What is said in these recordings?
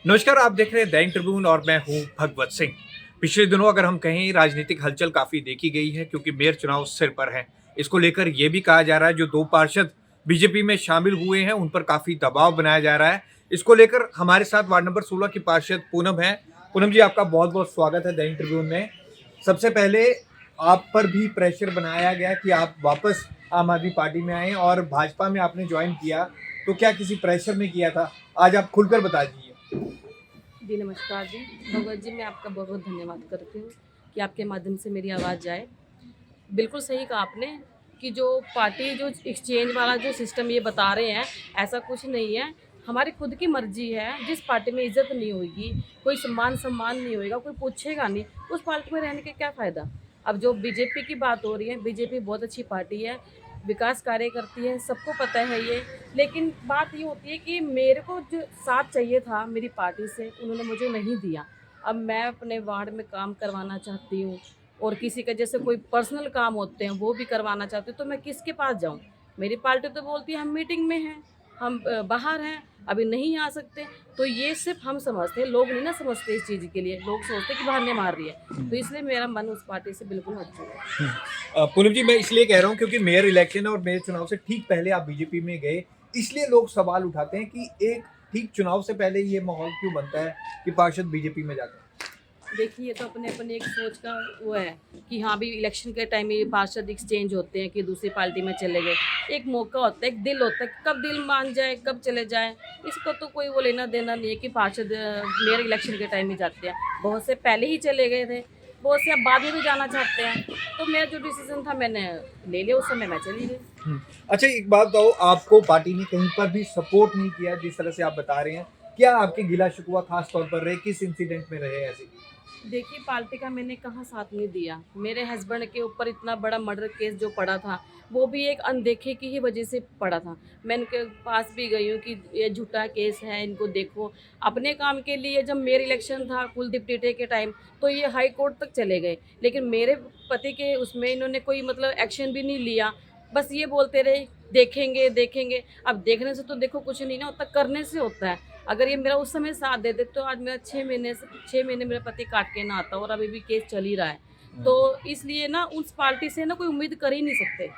नमस्कार, आप देख रहे हैं दैनिक ट्रिब्यून और मैं हूं भगवत सिंह। पिछले दिनों अगर हम कहें राजनीतिक हलचल काफ़ी देखी गई है क्योंकि मेयर चुनाव सिर पर है। इसको लेकर ये भी कहा जा रहा है जो 2 पार्षद बीजेपी में शामिल हुए हैं उन पर काफ़ी दबाव बनाया जा रहा है। इसको लेकर हमारे साथ वार्ड नंबर 16 की पार्षद पूनम हैं। पूनम जी, आपका बहुत-बहुत स्वागत है दैनिक ट्रिब्यून में। सबसे पहले आप पर भी प्रेशर बनाया गया कि आप वापस आम आदमी पार्टी में आएँ और भाजपा में आपने जॉइन किया, तो क्या किसी प्रेशर में किया था? आज आप खुलकर बता दीजिए। जी नमस्कार जी। भगवत जी, मैं आपका बहुत बहुत धन्यवाद करती हूँ कि आपके माध्यम से मेरी आवाज़ जाए। बिल्कुल सही कहा आपने कि जो पार्टी जो एक्सचेंज वाला जो सिस्टम ये बता रहे हैं, ऐसा कुछ नहीं है। हमारी खुद की मर्ज़ी है। जिस पार्टी में इज़्ज़त नहीं होगी, कोई सम्मान नहीं होएगा, कोई पूछेगा नहीं, उस पार्टी में रहने का क्या फ़ायदा। अब जो बीजेपी की बात हो रही है, बीजेपी बहुत अच्छी पार्टी है, विकास कार्य करती है, सबको पता है ये। लेकिन बात ये होती है कि मेरे को जो साथ चाहिए था मेरी पार्टी से, उन्होंने मुझे नहीं दिया। अब मैं अपने वार्ड में काम करवाना चाहती हूँ और किसी का जैसे कोई पर्सनल काम होते हैं वो भी करवाना चाहते हैं, तो मैं किसके पास जाऊँ? मेरी पार्टी तो बोलती है हम मीटिंग में हैं, हम बाहर हैं, अभी नहीं आ सकते। तो ये सिर्फ हम समझते हैं, लोग नहीं ना समझते इस चीज़ के लिए। लोग सोचते हैं कि बहाने मार रही है। तो इसलिए मेरा मन उस पार्टी से बिल्कुल हट चुका है। पूनम जी, मैं इसलिए कह रहा हूँ क्योंकि मेयर इलेक्शन और मेयर चुनाव से ठीक पहले आप बीजेपी में गए, इसलिए लोग सवाल उठाते हैं कि एक ठीक चुनाव से पहले ये माहौल क्यों बनता है कि पार्षद बीजेपी में जाते हैं। देखिए, ये तो अपने अपने एक सोच का वो है कि हाँ भी इलेक्शन के टाइम ये पार्षद एक्सचेंज होते हैं कि दूसरी पार्टी में चले गए। एक मौका होता है, एक दिल होता है, कब दिल मान जाए, कब चले जाए, इसको तो कोई वो लेना देना नहीं है कि पार्षद मेयर इलेक्शन के टाइम ही जाते हैं। बहुत से पहले ही चले गए थे, बहुत से अब बाद में भी जाना चाहते हैं। तो मेरा जो डिसीजन था मैंने ले लिया, उस समय मैं चली गई। अच्छा, एक बात बताओ, आपको पार्टी ने कहीं पर भी सपोर्ट नहीं किया जिस तरह से आप बता रहे हैं। क्या आपके गिला शिकवा खास तौर पर रहे, किस इंसिडेंट में रहे ऐसे? देखिए, पार्टी का मैंने कहाँ साथ नहीं दिया। मेरे हस्बैंड के ऊपर इतना बड़ा मर्डर केस जो पड़ा था, वो भी एक अनदेखे की ही वजह से पड़ा था। मैं इनके पास भी गई हूँ कि ये झूठा केस है, इनको देखो। अपने काम के लिए जब मेयर इलेक्शन था कुलदीप टिटे के टाइम, तो ये हाई कोर्ट तक चले गए। लेकिन मेरे पति के उसमें इन्होंने कोई मतलब एक्शन भी नहीं लिया। बस ये बोलते रहे, देखेंगे, देखेंगे। अब देखने से तो देखो कुछ नहीं ना होता, करने से होता है। अगर ये मेरा उस समय साथ देते तो आज मेरा 6 महीने मेरे पति काट के ना आता और अभी भी केस चल ही रहा है। तो इसलिए ना उस पार्टी से ना कोई उम्मीद कर ही नहीं सकते।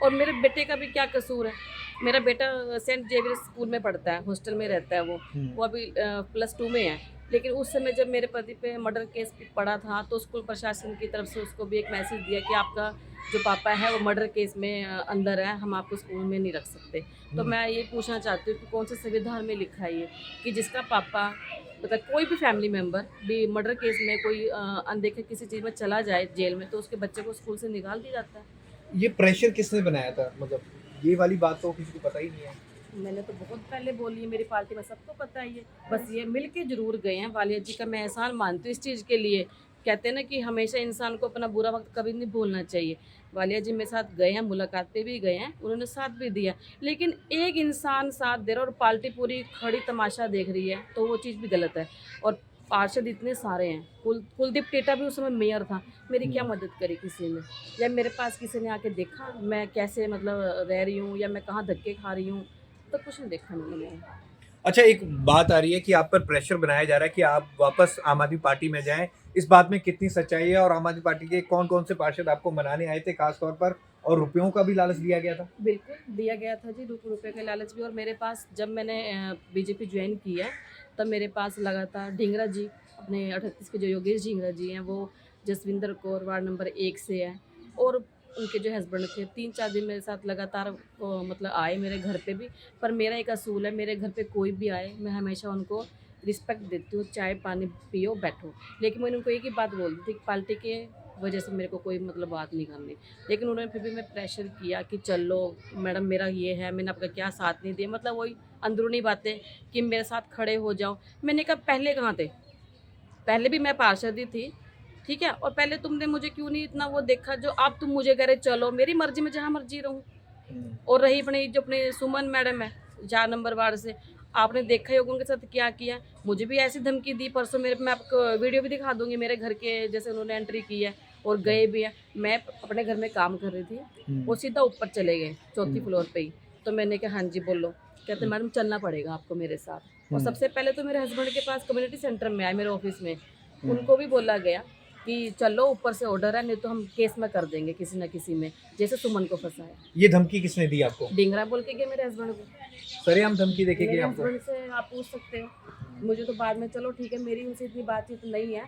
और मेरे बेटे का भी क्या कसूर है? मेरा बेटा सेंट जेवियर स्कूल में पढ़ता है, हॉस्टल में रहता है वो। वो अभी +2 में है। लेकिन उस समय जब मेरे पति पे मर्डर केस पड़ा था, तो स्कूल प्रशासन की तरफ से उसको भी एक मैसेज दिया कि आपका जो पापा है वो मर्डर केस में अंदर है, हम आपको स्कूल में नहीं रख सकते। तो मैं ये पूछना चाहती हूँ कि कौन से संविधान में लिखा है ये कि जिसका पापा मतलब कोई भी फैमिली मेंबर भी मर्डर केस में कोई अनदेखे किसी चीज़ में चला जाए जेल में, तो उसके बच्चे को स्कूल से निकाल दिया जाता है। ये प्रेशर किसने बनाया था? मतलब ये वाली बात तो किसी को पता ही नहीं है। मैंने तो बहुत पहले बोली है, मेरी पार्टी में सबको पता ही है। बस ये मिल के ज़रूर गए हैं। वालिया जी का मैं एहसान मानती हूँ इस चीज़ के लिए। कहते हैं ना कि हमेशा इंसान को अपना बुरा वक़्त कभी नहीं भूलना चाहिए। वालिया जी मेरे साथ गए हैं, मुलाकात पे भी गए हैं, उन्होंने साथ भी दिया। लेकिन एक इंसान साथ दे रहा है और पार्टी पूरी खड़ी तमाशा देख रही है, तो वो चीज़ भी गलत है। और पार्षद इतने सारे हैं, कुलदीप टेटा भी उस समय मेयर था, मेरी क्या मदद करी किसी ने? या मेरे पास किसी ने आके देखा मैं कैसे मतलब रह रही हूँ या मैं कहाँ धक्के खा रही हूँ? तो कुछ नहीं देखा मैंने। अच्छा, एक बात आ रही है कि आप पर प्रेशर बनाया जा रहा है कि आप वापस आम आदमी पार्टी में जाएँ। इस बात में कितनी सच्चाई है और आम आदमी पार्टी के कौन-कौन से पार्षद आपको मनाने आए थे खास तौर पर और रुपयों का भी लालच दिया गया था? बिल्कुल, दिया गया था जी, ₹2 का लालच भी। और मेरे पास जब मैंने बीजेपी जॉइन की है, तब मेरे पास लगातार ढींगरा जी, अपने 38 के जो योगेश ढींगरा जी हैं, वो जसविंदर कौर वार्ड नंबर 1 से हैं, और उनके जो हस्बैंड थे, 3-4 दिन मेरे साथ लगातार मतलब आए मेरे घर पे भी। पर मेरा एक असूल है, मेरे घर पे कोई भी आए, मैं हमेशा उनको रिस्पेक्ट देती हूँ, चाय पानी पियो, बैठो। लेकिन मैंने उनको एक ही बात बोली थी कि पार्टी के वजह से मेरे को कोई मतलब बात नहीं करनी। लेकिन उन्होंने फिर भी मैं प्रेशर किया कि चलो मैडम, मेरा ये है, मैंने आपका क्या साथ नहीं दिया, मतलब वही अंदरूनी बातें कि मेरे साथ खड़े हो जाओ। मैंने कहा पहले कहाँ थे? पहले भी मैं पार्षद ही थी, ठीक है? और पहले तुमने मुझे क्यों नहीं इतना वो देखा जो अब तुम मुझे कह रहे चलो, मेरी मर्ज़ी में जहाँ मर्ज़ी रहूँ। और रही अपनी जो अपने सुमन मैडम है 4 नंबर वार्ड से, आपने देखा ही होगा उनके साथ क्या किया। मुझे भी ऐसी धमकी दी परसों, मेरे मैं आपको वीडियो भी दिखा दूँगी मेरे घर के, जैसे उन्होंने एंट्री की है और गए भी हैं। मैं अपने घर में काम कर रही थी, वो सीधा ऊपर चले गए, चौथी फ्लोर पे ही। तो मैंने कहा हाँ जी बोलो। कहते मैडम चलना पड़ेगा आपको मेरे साथ। और सबसे पहले तो मेरे हस्बैंड के पास कम्युनिटी सेंटर में आए, मेरे ऑफिस में, उनको भी बोला गया कि चलो ऊपर से ऑर्डर है, नहीं तो हम केस में कर देंगे किसी न किसी में, जैसे सुमन को फंसाया। ये धमकी किसने दी आपको? डिंगरा बोल के गए मेरे हस्बैंड को। सरेआम धमकी देके मेरे गए आपको? हस्बैंड से आप पूछ सकते हो, मुझे तो बाद में, चलो ठीक है, मेरी उनसे इतनी बातचीत नहीं है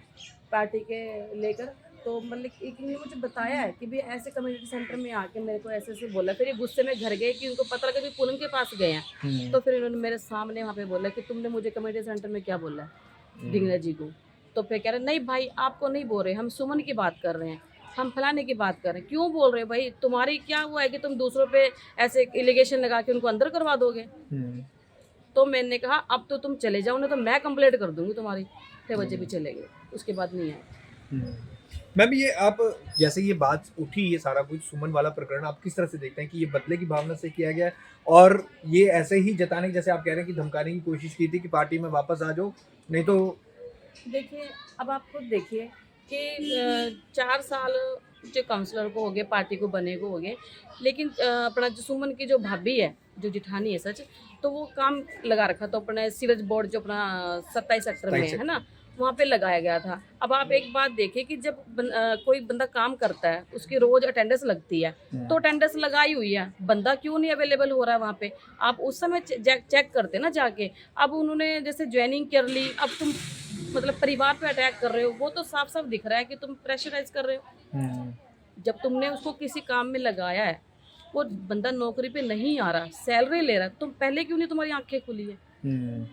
पार्टी के लेकर, तो मतलब एक ने मुझे बताया है कि भी ऐसे कम्युनिटी सेंटर में आके मेरे को ऐसे ऐसे बोला। फिर ये गुस्से में घर गए कि उनको पता लगा कि पूनम के पास गए हैं, तो फिर इन्होंने मेरे सामने वहाँ पे बोला कि तुमने मुझे कम्युनिटी सेंटर में क्या बोला है डिंगरा जी को। तो फिर कह रहे नहीं भाई आपको नहीं बोल रहे, हम सुमन की बात कर रहे हैं, हम फलाने की बात कर रहे हैं, क्यों बोल रहे हो भाई, तुम्हारी क्या हुआ है कि तुम दूसरों पे ऐसे एलिगेशन लगा के उनको अंदर करवा दोगे। तो मैंने कहा अब तो तुम चले जाओ, नहीं तो मैं कंप्लेंट कर दूंगी तुम्हारी। 6 बजे भी चले गए, उसके बाद नहीं आए। मैम ये आप जैसे ये बात उठी, ये सारा कुछ सुमन वाला प्रकरण आप किस तरह से देखते हैं कि ये बदले की भावना से किया गया है, और ये ऐसे ही जताने जैसे आप कह रहे हैं कि धमकाने की कोशिश की थी कि पार्टी में वापस आ जाओ, नहीं तो? देखिए अब आप खुद देखिए कि 4 साल जो काउंसलर को हो गए, पार्टी को बने को हो गए, लेकिन अपना जो सुमन की जो भाभी है, जो जिठानी है सच, तो वो काम लगा रखा था अपने सीवरेज बोर्ड जो अपना 27 सेक्टर में है ना, वहाँ पे लगाया गया था। अब आप एक बात देखिए कि जब कोई बंदा काम करता है, उसकी रोज अटेंडेंस लगती है, तो अटेंडेंस लगाई हुई है, बंदा क्यों नहीं अवेलेबल हो रहा है वहाँ पे? आप उस समय चेक करते ना जाके। अब उन्होंने जैसे ज्वाइनिंग कर ली, अब तुम मतलब परिवार पे अटैक कर रहे हो, वो तो साफ साफ दिख रहा है कि तुम प्रेशराइज कर रहे हो। जब तुमने उसको किसी काम में लगाया है, वो बंदा नौकरी पे नहीं आ रहा, सैलरी ले रहा है, तुम पहले क्यों नहीं तुम्हारी आंखें खुली है?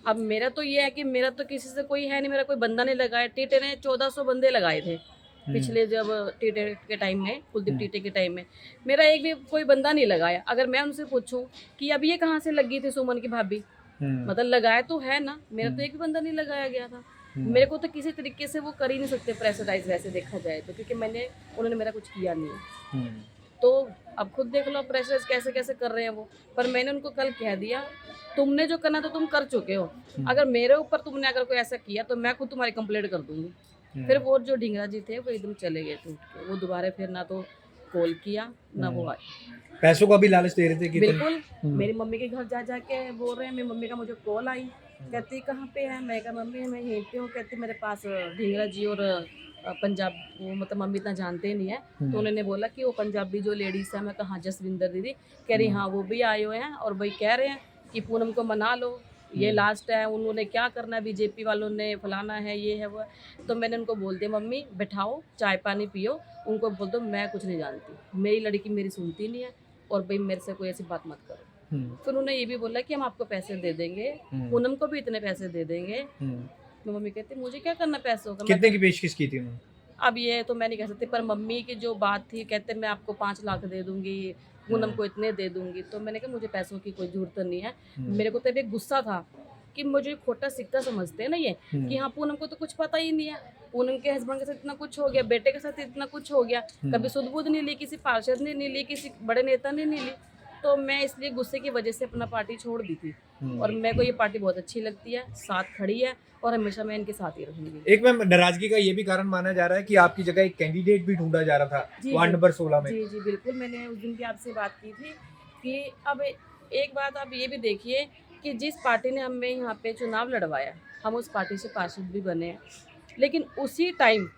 अब मेरा तो ये है कि मेरा तो किसी से कोई है नहीं, मेरा कोई बंदा नहीं लगाया। टीटे ने 1400 बंदे लगाए थे पिछले, जब टीटे के टाइम में, कुलदीप टीटे के टाइम में, मेरा एक भी कोई बंदा नहीं लगाया। अगर मैं उनसे पूछूं कि अब ये कहाँ से लगी थी सुमन की भाभी, मतलब लगाया तो है ना, मेरा तो एक भी बंदा नहीं लगाया गया था। मेरे को तो किसी तरीके से वो कर ही नहीं सकते प्रेशराइज, वैसे देखा जाए तो, क्योंकि उन्होंने मेरा कुछ किया नहीं है। तो अब खुद देख लो प्रेशराइज कैसे कैसे कर रहे हैं वो। पर मैंने उनको कल कह दिया, तुमने जो करना था तुम कर चुके हो, अगर मेरे ऊपर तुमने अगर कोई ऐसा किया तो मैं खुद तुम्हारी कंप्लेंट कर दूंगी। फिर वो जो ढिंगरा जी थे वो एकदम चले गए टूट के, वो दोबारा फिर ना तो कॉल किया ना वो आए। पैसों का भी लालच दे रहे थे कि बिल्कुल। मेरी मम्मी के घर जा जाके बोल रहे हैं, मेरी मम्मी का मुझे कॉल आई, कहती कहाँ पे है, मैं कहा मम्मी मैं यहीं पे हूँ, कहती मेरे पास ढिंगरा जी और पंजाब, वो मतलब मम्मी इतना जानते नहीं है, तो उन्होंने बोला कि वो पंजाबी जो लेडीज़ है, मैं कहा जसविंदर दीदी, कह रही हाँ वो भी आए हुए हैं और भाई कह रहे हैं कि पूनम को मना लो, ये लास्ट है, उन्होंने क्या करना है, बीजेपी वालों ने फलाना है, ये है वो है। तो मैंने उनको बोल दिया मम्मी बैठाओ, चाय पानी पियो, उनको बोल दो मैं कुछ नहीं जानती, मेरी लड़की मेरी सुनती नहीं है, और भाई मेरे से कोई ऐसी बात मत करो। फिर उन्होंने ये भी बोला कि हम आपको पैसे दे देंगे, पूनम को भी इतने पैसे दे देंगे। मम्मी कहती मुझे क्या करना पैसों का। कितने की पेशकश की थी उन्होंने? अब ये तो मैं नहीं कह सकती, पर मम्मी की जो बात थी, कहते मैं आपको 5 लाख दे दूंगी, पूनम को इतने दे दूंगी। तो मैंने कहा मुझे पैसों की कोई जरूरत नहीं है। मेरे को तो अभी गुस्सा था कि मुझे खोटा सिक्का समझते हैं ना ये, कि हाँ पूनम को तो कुछ पता ही नहीं है, पूनम के हस्बैंड के साथ इतना कुछ हो गया, बेटे के साथ इतना कुछ हो गया, कभी सुध बुध नहीं ली, किसी पार्षद ने नहीं ली, किसी बड़े नेता ने नहीं ली। तो मैं इसलिए गुस्से की वजह से अपना पार्टी छोड़ दी थी, और मेरे को ये पार्टी बहुत अच्छी लगती है, साथ खड़ी है, और हमेशा मैं इनके साथ ही रहूंगी। एक मैम नाराजगी का ये भी कारण माना जा रहा है कि आपकी जगह एक कैंडिडेट भी ढूंढा जा रहा था वार्ड नंबर 16 में। जी बिल्कुल, मैंने उस दिन भी आपसे बात की थी कि अब एक बात आप ये भी देखिए कि जिस पार्टी ने हमें यहाँ पे चुनाव लड़वाया, हम उस पार्टी से पार्षद भी बने हैं, लेकिन उसी टाइम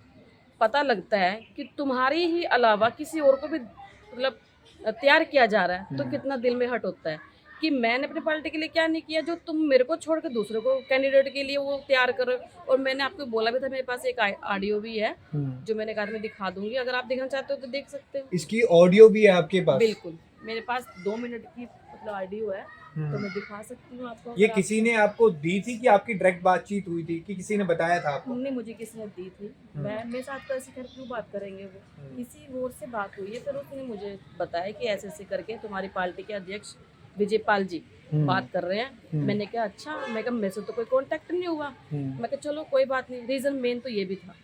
पता लगता है कि तुम्हारी ही अलावा किसी और को भी मतलब तैयार किया जा रहा है, तो कितना दिल में हर्ट होता है कि मैंने अपनी पार्टी के लिए क्या नहीं किया, जो तुम मेरे को छोड़ के दूसरे को कैंडिडेट के लिए वो तैयार करो। और मैंने आपको बोला भी था, मेरे पास एक ऑडियो भी है जो मैंने कहा मैं दिखा दूंगी, अगर आप देखना चाहते हो तो देख सकते हो। इसकी ऑडियो भी है आपके पास? बिल्कुल, मेरे पास 2 मिनट की मतलब ऑडियो है, तो मैं दिखा सकती हूँ आपको। ये किसी ने आपको दी थी कि आपकी डायरेक्ट बातचीत हुई थी कि किसी ने बताया था आपको? नहीं, मुझे किसी ने दी थी। मैं मेरे साथ तो ऐसे कर क्यों बात करेंगे, वो किसी और से बात हुई है, फिर उसने मुझे बताया कि ऐसे ऐसे करके तुम्हारी पार्टी के अध्यक्ष विजय पाल जी बात कर रहे हैं। मैंने कहा अच्छा, मैं कहा मेरे से तो कोई कांटेक्ट नहीं हुआ। मैं कहा चलो कोई बात नहीं, रीजन मेन तो ये भी था।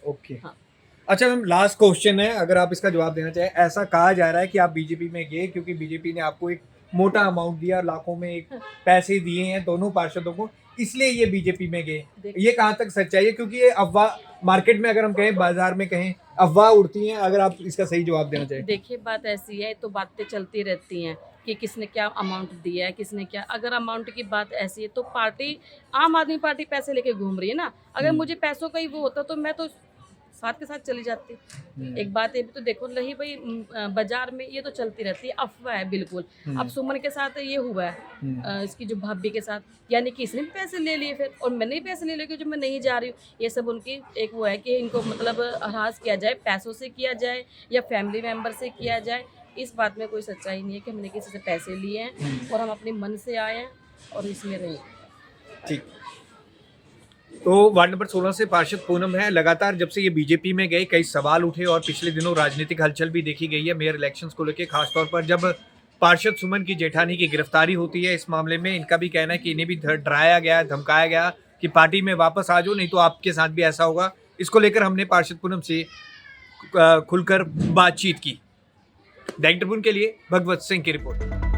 ओके हाँ। अच्छा मैम, लास्ट क्वेश्चन है, अगर आप इसका जवाब देना चाहें। ऐसा कहा जा रहा है कि आप बीजेपी में गए क्योंकि बीजेपी ने आपको एक मोटा अमाउंट दिया, लाखों में एक पैसे दिए हैं दोनों पार्षदों को, इसलिए ये बीजेपी में गए। ये कहाँ तक सच्चाई है? क्योंकि ये अफवाह मार्केट में, अगर हम कहें बाजार में कहें, अफवाह उड़ती हैं। अगर आप इसका सही जवाब देना चाहें। देखिए बात ऐसी है, तो बातें चलती रहती हैं, कि किसने क्या अमाउंट दिया है, किसने क्या। अगर अमाउंट की बात ऐसी है तो पार्टी, आम आदमी पार्टी पैसे लेके घूम रही है ना। अगर मुझे पैसों का ही वो होता तो मैं तो साथ के साथ चली जाती। एक बात ये भी तो देखो रही भाई, बाजार में ये तो चलती रहती है, अफवाह है बिल्कुल। अब सुमन के साथ ये हुआ है, इसकी जो भाभी के साथ, यानी कि इसने भी पैसे ले लिए फिर, और मैंने भी पैसे ले लिए कि जो मैं नहीं जा रही हूँ। ये सब उनकी एक वो है कि इनको मतलब हरास किया जाए, पैसों से किया जाए या फैमिली मेम्बर से किया जाए। इस बात में कोई सच्चाई नहीं है कि हमने किसी से पैसे लिए हैं और हम अपने मन से आए हैं और इसमें रहें। ठीक। तो वार्ड नंबर 16 से पार्षद पूनम है। लगातार जब से ये बीजेपी में गए कई सवाल उठे और पिछले दिनों राजनीतिक हलचल भी देखी गई है मेयर इलेक्शंस को लेकर, खासतौर पर जब पार्षद सुमन की जेठानी की गिरफ्तारी होती है। इस मामले में इनका भी कहना है कि इन्हें भी डराया गया, धमकाया गया कि पार्टी में वापस आ जाओ, नहीं तो आपके साथ भी ऐसा होगा। इसको लेकर हमने पार्षद पूनम से खुलकर बातचीत की। दैनिक ट्रिब्यून के लिए भगवत सिंह की रिपोर्ट।